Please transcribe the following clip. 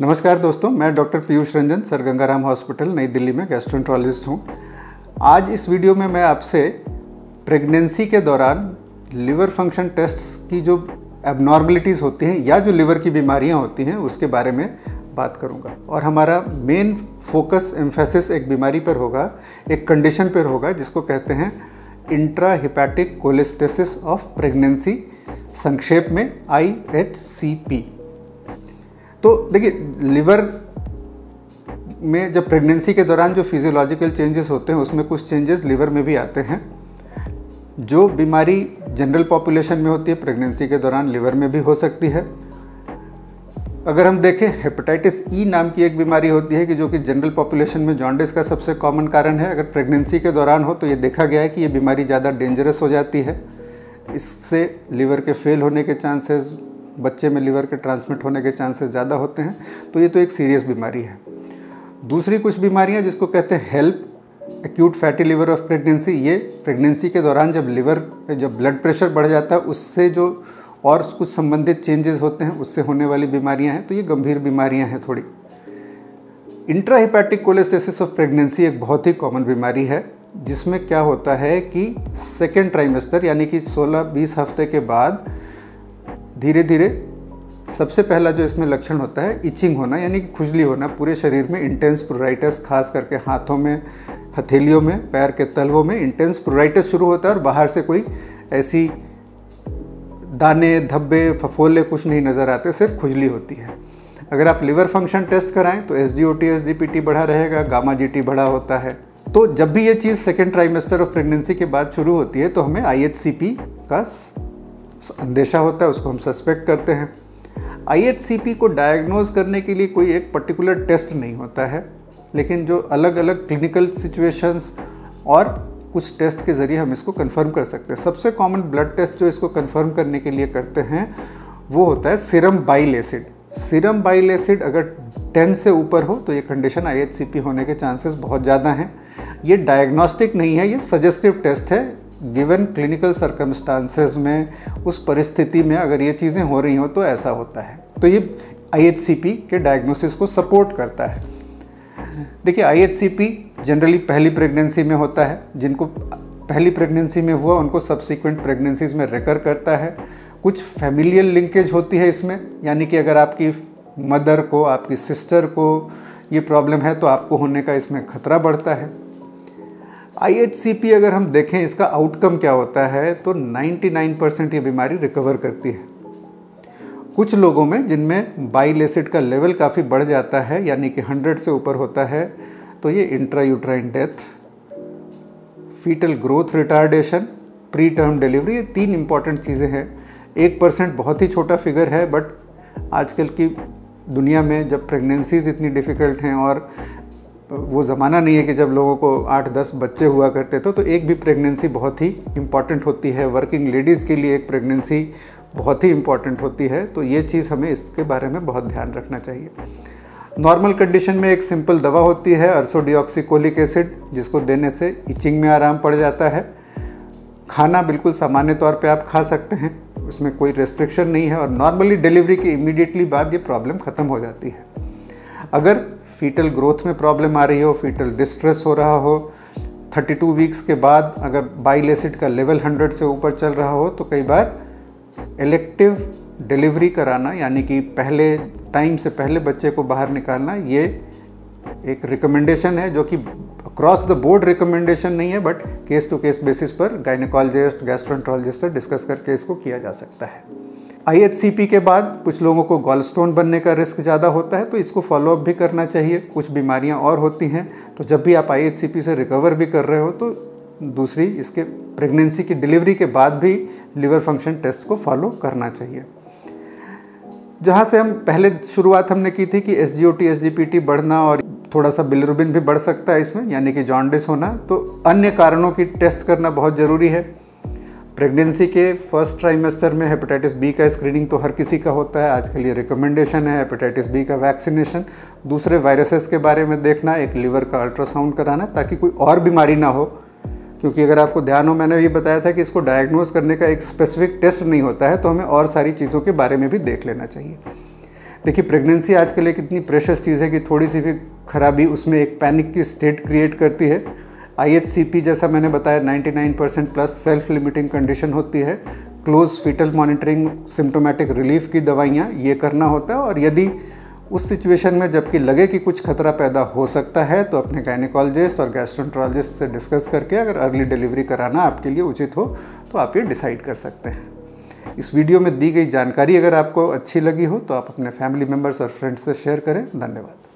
नमस्कार दोस्तों, मैं doctor Piyush Ranjan, sir Gangaram hospital नई दिल्ली में गैस्ट्रोएंटरोलॉजिस्ट हूँ। आज इस वीडियो में मैं आपसे प्रेगनेंसी के दौरान लिवर फंक्शन टेस्ट्स की जो एबनॉर्मलिटीज़ होती हैं या जो लिवर की बीमारियाँ होती हैं उसके बारे में बात करूँगा। और हमारा मेन फोकस एम्फेसिस एक बीमारी पर होगा, एक कंडीशन पर होगा जिसको कहते हैं इंट्राहिपैटिक कोलेस्टेसिस ऑफ प्रेगनेंसी, संक्षेप में IHCP। तो देखिए, लिवर में जब प्रेगनेंसी के दौरान जो फिजियोलॉजिकल चेंजेस होते हैं उसमें कुछ चेंजेस लिवर में भी आते हैं। जो बीमारी जनरल पॉपुलेशन में होती है प्रेगनेंसी के दौरान लिवर में भी हो सकती है। अगर हम देखें, हेपेटाइटिस ई नाम की एक बीमारी होती है कि जो कि जनरल पॉपुलेशन में जॉन्डिस का सबसे कॉमन कारण है। अगर प्रेगनेंसी के दौरान हो तो ये देखा गया है कि ये बीमारी ज़्यादा डेंजरस हो जाती है। इससे लिवर के फेल होने के चांसेस, बच्चे में लिवर के ट्रांसमिट होने के चांसेस ज़्यादा होते हैं। तो ये तो एक सीरियस बीमारी है। दूसरी कुछ बीमारियां जिसको कहते हैं help acute fatty liver of pregnancy, ये प्रेगनेंसी के दौरान जब लिवर पे जब ब्लड प्रेशर बढ़ जाता है उससे जो और कुछ संबंधित चेंजेस होते हैं उससे होने वाली बीमारियां हैं। तो ये गंभीर बीमारियां हैं थोड़ी। इंट्राहिपैटिक कोलेस्टेसिस ऑफ प्रेगनेंसी एक बहुत ही कॉमन बीमारी है जिसमें क्या होता है कि सेकेंड ट्राइमेस्टर यानी कि 16-20 हफ्ते के बाद धीरे धीरे सबसे पहला जो इसमें लक्षण होता है इचिंग होना, यानी कि खुजली होना पूरे शरीर में, इंटेंस प्रूराइटिस, खास करके हाथों में, हथेलियों में, पैर के तलवों में इंटेंस प्रूराइटिस शुरू होता है और बाहर से कोई ऐसी दाने, धब्बे, फफोले कुछ नहीं नज़र आते, सिर्फ खुजली होती है। अगर आप लिवर फंक्शन टेस्ट कराएं तो SGOT, SGPT बढ़ा रहेगा, गामा GT बढ़ा होता है। तो जब भी ये चीज़ सेकेंड ट्राइमेस्टर ऑफ प्रेगनेंसी के बाद शुरू होती है तो हमें IHCP का अंदेशा होता है, उसको हम सस्पेक्ट करते हैं। IHCP को डायग्नोज करने के लिए कोई एक पर्टिकुलर टेस्ट नहीं होता है, लेकिन जो अलग अलग क्लिनिकल सिचुएशंस और कुछ टेस्ट के ज़रिए हम इसको कंफर्म कर सकते हैं। सबसे कॉमन ब्लड टेस्ट जो इसको कंफर्म करने के लिए करते हैं वो होता है serum bile acid. Serum bile acid अगर 10 से ऊपर हो तो ये कंडीशन IHCP होने के चांसेस बहुत ज़्यादा हैं। ये डायग्नोस्टिक नहीं है, ये सजेस्टिव टेस्ट है। गिवन क्लिनिकल सर्कमस्टांसेस में, उस परिस्थिति में अगर ये चीज़ें हो रही हो तो ऐसा होता है। तो ये IHCP के डायग्नोसिस को सपोर्ट करता है। देखिए, IHCP जनरली पहली प्रेगनेंसी में होता है। जिनको पहली प्रेगनेंसी में हुआ उनको सब्सिक्वेंट प्रेगनेंसीज में रेकर करता है। कुछ फैमिलियल लिंकेज होती है इसमें, यानी कि अगर आपकी मदर को, आपकी सिस्टर को ये प्रॉब्लम है तो आपको होने का इसमें खतरा बढ़ता है। IHCP अगर हम देखें इसका आउटकम क्या होता है तो 99% ये बीमारी रिकवर करती है। कुछ लोगों में जिनमें बाइल एसिड का लेवल काफ़ी बढ़ जाता है, यानी कि 100 से ऊपर होता है, तो ये intrauterine death, fetal growth retardation, preterm delivery, ये 3 इंपॉर्टेंट चीज़ें हैं। 1% बहुत ही छोटा फिगर है, बट आजकल की दुनिया में जब प्रेगनेंसीज इतनी डिफ़िकल्ट हैं और वो ज़माना नहीं है कि जब लोगों को 8-10 बच्चे हुआ करते थे, तो एक भी प्रेगनेंसी बहुत ही इम्पॉर्टेंट होती है। वर्किंग लेडीज़ के लिए एक प्रेगनेंसी बहुत ही इम्पॉर्टेंट होती है। तो ये चीज़ हमें इसके बारे में बहुत ध्यान रखना चाहिए। नॉर्मल कंडीशन में एक सिंपल दवा होती है अर्सोडिऑक्सीकोलिक एसिड, जिसको देने से इचिंग में आराम पड़ जाता है। खाना बिल्कुल सामान्य तौर पे आप खा सकते हैं, उसमें कोई रेस्ट्रिक्शन नहीं है, और नॉर्मली डिलीवरी के इमीडिएटली बाद ये प्रॉब्लम ख़त्म हो जाती है। अगर फीटल ग्रोथ में प्रॉब्लम आ रही हो, फीटल डिस्ट्रेस हो रहा हो, 32 वीक्स के बाद अगर बाइल एसिड का लेवल 100 से ऊपर चल रहा हो, तो कई बार इलेक्टिव डिलीवरी कराना, यानी कि पहले टाइम से पहले बच्चे को बाहर निकालना, ये एक रिकमेंडेशन है जो कि अक्रॉस द बोर्ड रिकमेंडेशन नहीं है, but case to case basis पर गायनेकोलॉजिस्ट, गैस्ट्रोएंटरोलॉजिस्ट से डिस्कस करके इसको किया जा सकता है। IHCP के बाद कुछ लोगों को गॉलस्टोन बनने का रिस्क ज़्यादा होता है, तो इसको फॉलोअप भी करना चाहिए। कुछ बीमारियां और होती हैं, तो जब भी आप IHCP से रिकवर भी कर रहे हो तो दूसरी इसके प्रेगनेंसी की डिलीवरी के बाद भी लिवर फंक्शन टेस्ट को फॉलो करना चाहिए। जहाँ से हम पहले शुरुआत हमने की थी कि SGOT, SGPT बढ़ना और थोड़ा सा बिलिरुबिन भी बढ़ सकता है इसमें, यानी कि जॉन्डिस होना, तो अन्य कारणों की टेस्ट करना बहुत ज़रूरी है। प्रेगनेंसी के फर्स्ट ट्राइमेस्टर में हेपेटाइटिस बी का स्क्रीनिंग तो हर किसी का होता है, आजकल ये रिकमेंडेशन है। हेपेटाइटिस बी का वैक्सीनेशन, दूसरे वायरसेस के बारे में देखना, एक लिवर का अल्ट्रासाउंड कराना ताकि कोई और बीमारी ना हो, क्योंकि अगर आपको ध्यान हो, मैंने ये बताया था कि इसको डायग्नोज करने का एक स्पेसिफिक टेस्ट नहीं होता है, तो हमें और सारी चीज़ों के बारे में भी देख लेना चाहिए। देखिए प्रेगनेंसी आजकल एक इतनी प्रेशस चीज़ है कि थोड़ी सी भी खराबी उसमें एक पैनिक की स्टेट क्रिएट करती है। IHCP जैसा मैंने बताया 99% प्लस सेल्फ लिमिटिंग कंडीशन होती है। Close fetal monitoring, symptomatic relief की दवाइयाँ ये करना होता है। और यदि उस सिचुएशन में जबकि लगे कि कुछ खतरा पैदा हो सकता है तो अपने गायनेकोलॉजिस्ट और गैस्ट्रोएंटरोलॉजिस्ट से डिस्कस करके अगर अर्ली डिलीवरी कराना आपके लिए उचित हो तो आप ये डिसाइड कर सकते हैं। इस वीडियो में दी गई जानकारी अगर आपको अच्छी लगी हो तो आप अपने फैमिली मेम्बर्स और फ्रेंड्स से शेयर करें। धन्यवाद।